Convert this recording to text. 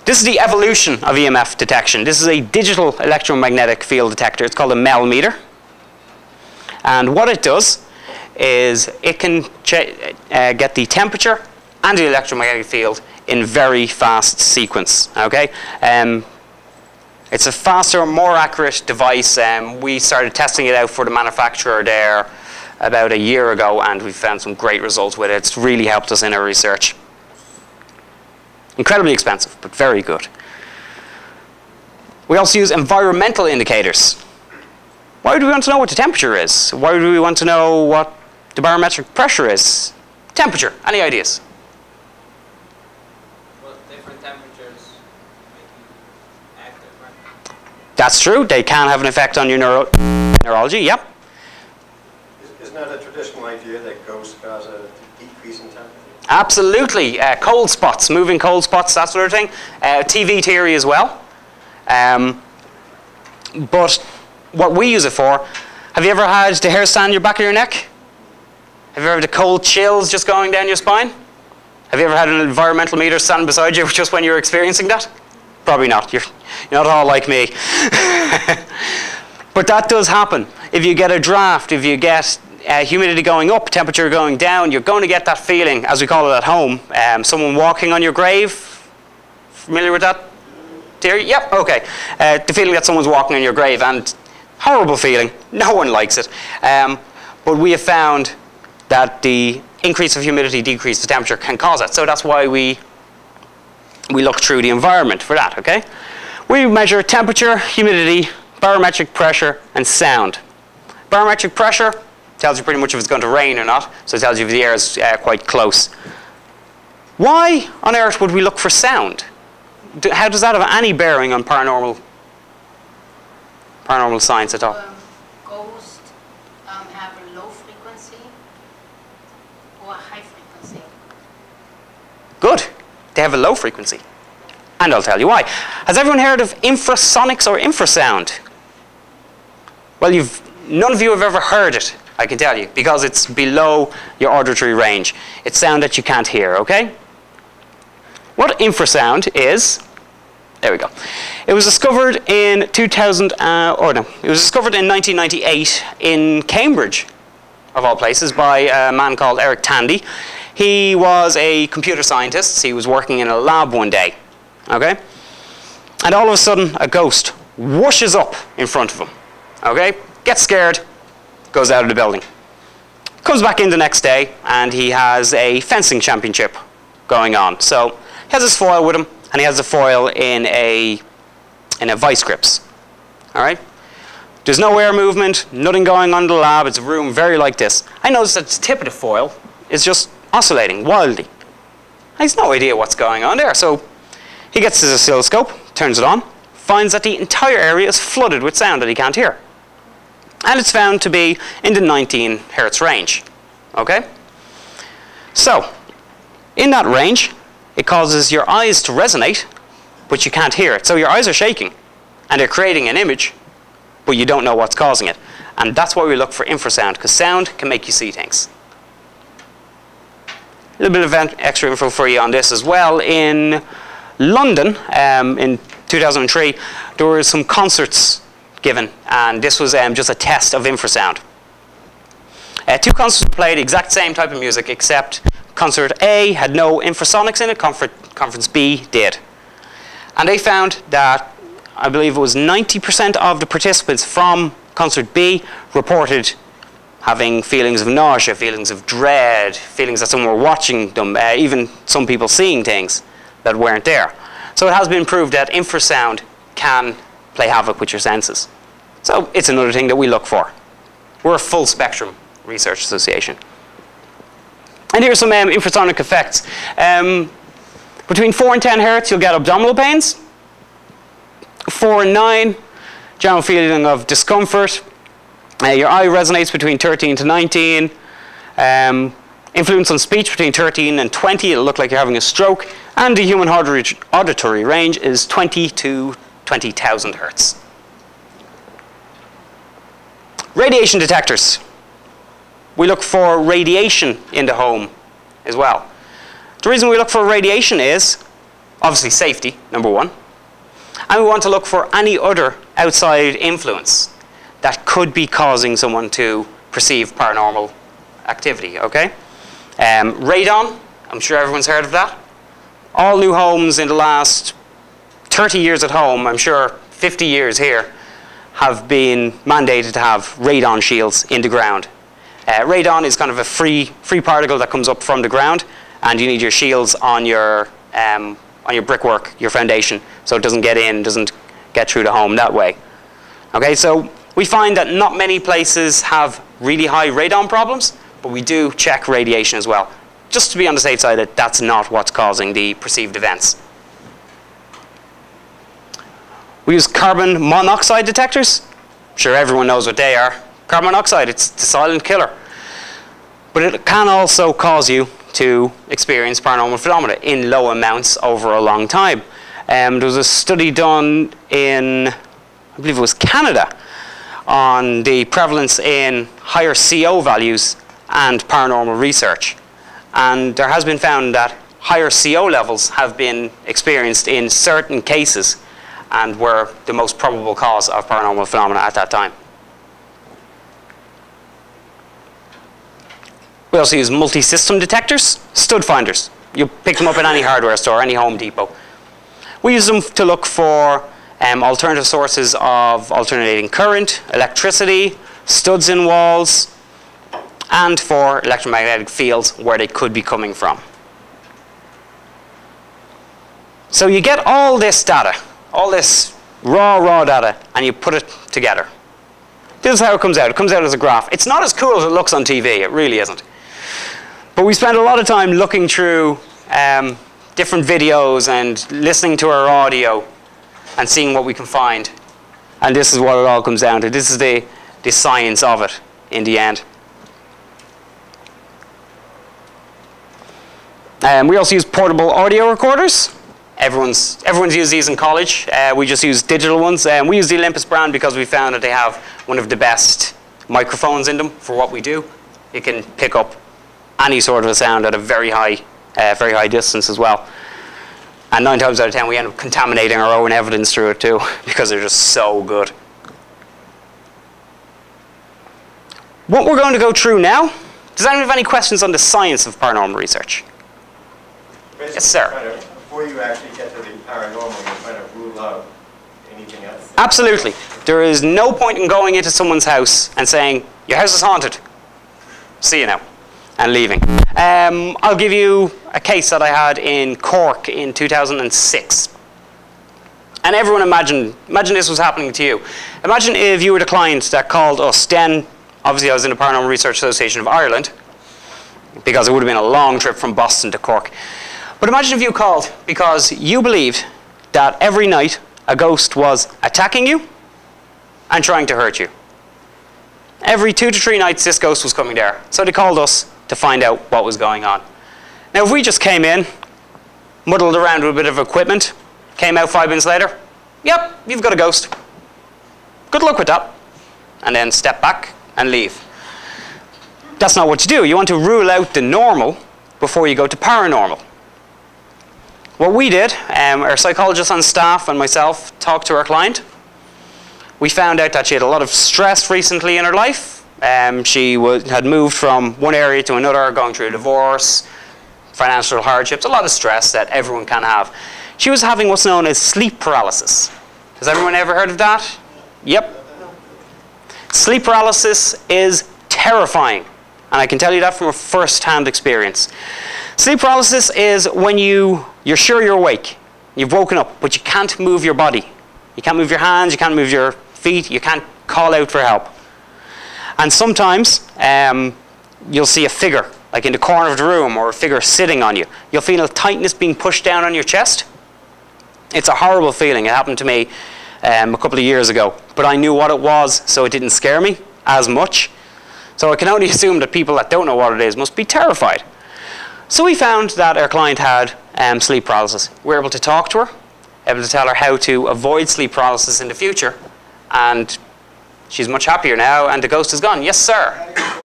This is the evolution of EMF detection. This is a digital electromagnetic field detector. It's called a Mel meter. And what it does is it can get the temperature and the electromagnetic field in very fast sequence. Okay? It's a faster, more accurate device. We started testing it out for the manufacturer there about a year ago, and we found some great results with it. It's really helped us in our research. Incredibly expensive, but very good. We also use environmental indicators. Why do we want to know what the temperature is? Why do we want to know what the barometric pressure is? Temperature, any ideas? Well, different temperatures make you active, right? That's true. They can have an effect on your neurology, yep. Isn't that a traditional idea that ghosts cause a decrease in temperature? Absolutely. Cold spots, moving cold spots, that sort of thing. TV theory as well. But what we use it for, have you ever had the hair stand on your back of your neck? Have you ever had the cold chills just going down your spine? Have you ever had an environmental meter standing beside you just when you were experiencing that? Probably not. You're not all like me. But that does happen. If you get a draft, if you get humidity going up, temperature going down, you're going to get that feeling, as we call it at home, someone walking on your grave. Familiar with that theory? Yep, okay. The feeling that someone's walking on your grave, and horrible feeling. No one likes it. But we have found that the increase of humidity, decrease of temperature can cause it. So that's why we look through the environment for that, okay? We measure temperature, humidity, barometric pressure, and sound. Barometric pressure tells you pretty much if it's going to rain or not, so it tells you if the air is quite close. Why on earth would we look for sound? How does that have any bearing on paranormal science at all? Ghosts have a low frequency or a high frequency. Good. They have a low frequency. And I'll tell you why. Has everyone heard of infrasonics or infrasound? Well, none of you have ever heard it, I can tell you, because it's below your auditory range. It's sound that you can't hear, okay? What infrasound is, there we go. It was discovered in it was discovered in 1998 in Cambridge, of all places, by a man called Eric Tandy. He was a computer scientist. He was working in a lab one day, okay? And all of a sudden, a ghost whooshes up in front of him, okay? Gets scared, goes out of the building. Comes back in the next day, and he has a fencing championship going on. So he has his foil with him, and he has the foil in a vice grips. All right? There's no air movement, nothing going on in the lab. It's a room very like this. I noticed that the tip of the foil is just oscillating wildly. He has no idea what's going on there. So he gets his oscilloscope, turns it on, finds that the entire area is flooded with sound that he can't hear. And it's found to be in the 19 hertz range. Okay? So, in that range, it causes your eyes to resonate, but you can't hear it. So your eyes are shaking, and they're creating an image, but you don't know what's causing it. And that's why we look for infrasound, because sound can make you see things. A little bit of extra info for you on this as well. In London, in 2003, there were some concerts given, and this was just a test of infrasound. Two concerts played the exact same type of music, except concert A had no infrasonics in it, conference B did. And they found that, I believe it was 90% of the participants from concert B reported having feelings of nausea, feelings of dread, feelings that someone were watching them, even some people seeing things that weren't there. So it has been proved that infrasound can play havoc with your senses. So it's another thing that we look for. We're a full spectrum research association. And here's some infrasonic effects. Between 4 and 10 hertz, you'll get abdominal pains. 4 and 9, general feeling of discomfort. Your eye resonates between 13 to 19. Influence on speech between 13 and 20. It'll look like you're having a stroke. And the human auditory range is 20 to 20,000 hertz. Radiation detectors. We look for radiation in the home as well. The reason we look for radiation is obviously safety, number one. And we want to look for any other outside influence that could be causing someone to perceive paranormal activity, okay? Radon, I'm sure everyone's heard of that. All new homes in the last 30 years at home, I'm sure 50 years here, have been mandated to have radon shields in the ground. Radon is kind of a free particle that comes up from the ground, and you need your shields on your brickwork, your foundation, so it doesn't get in, doesn't get through the home that way. Okay, so we find that not many places have really high radon problems, but we do check radiation as well, just to be on the safe side that that's not what's causing the perceived events. We use carbon monoxide detectors. I'm sure everyone knows what they are. Carbon monoxide, it's the silent killer. But it can also cause you to experience paranormal phenomena in low amounts over a long time. There was a study done in, I believe it was Canada, on the prevalence in higher CO values and paranormal research. And there has been found that higher CO levels have been experienced in certain cases and were the most probable cause of paranormal phenomena at that time. We also use multi-system detectors, stud finders. You pick them up at any hardware store, any Home Depot. We use them to look for alternative sources of alternating current, electricity, studs in walls, and for electromagnetic fields where they could be coming from. So you get all this data, all this raw data, and you put it together. This is how it comes out. It comes out as a graph. It's not as cool as it looks on TV. It really isn't. But we spend a lot of time looking through different videos and listening to our audio and seeing what we can find. And this is what it all comes down to. This is the science of it in the end. We also use portable audio recorders. Everyone's used these in college. We just use digital ones. We use the Olympus brand because we found that they have one of the best microphones in them for what we do. It can pick up any sort of a sound at a very high distance as well. And 9 times out of 10, we end up contaminating our own evidence through it too, because they're just so good. What we're going to go through now, does anyone have any questions on the science of paranormal research? Basically, Yes, sir. Before you actually get to the paranormal, you kind of rule out anything else? Absolutely. There is no point in going into someone's house and saying, your house is haunted. See you now. And leaving. I'll give you a case that I had in Cork in 2006. And everyone imagine this was happening to you. Imagine if you were the client that called us. Then, obviously I was in the Paranormal Research Association of Ireland, because it would have been a long trip from Boston to Cork. But imagine if you called because you believed that every night a ghost was attacking you and trying to hurt you. Every 2 to 3 nights this ghost was coming there. So they called us to find out what was going on. Now if we just came in, muddled around with a bit of equipment, came out 5 minutes later, yep, you've got a ghost. Good luck with that. And then step back and leave. That's not what you do. You want to rule out the normal before you go to paranormal. What we did, our psychologist on staff and myself talked to our client. We found out that she had a lot of stress recently in her life. She had moved from one area to another, going through a divorce, financial hardships, a lot of stress that everyone can have. She was having what's known as sleep paralysis. Has everyone ever heard of that? Yep. Sleep paralysis is terrifying, and I can tell you that from a first-hand experience. Sleep paralysis is when you're sure you're awake, you've woken up, but you can't move your body. You can't move your hands, you can't move your feet, you can't call out for help. And sometimes you'll see a figure, like in the corner of the room, or a figure sitting on you. You'll feel a tightness being pushed down on your chest. It's a horrible feeling. It happened to me a couple of years ago, but I knew what it was, so it didn't scare me as much. So I can only assume that people that don't know what it is must be terrified. So we found that our client had sleep paralysis. We were able to talk to her, able to tell her how to avoid sleep paralysis in the future, and she's much happier now, and the ghost is gone. Yes, sir?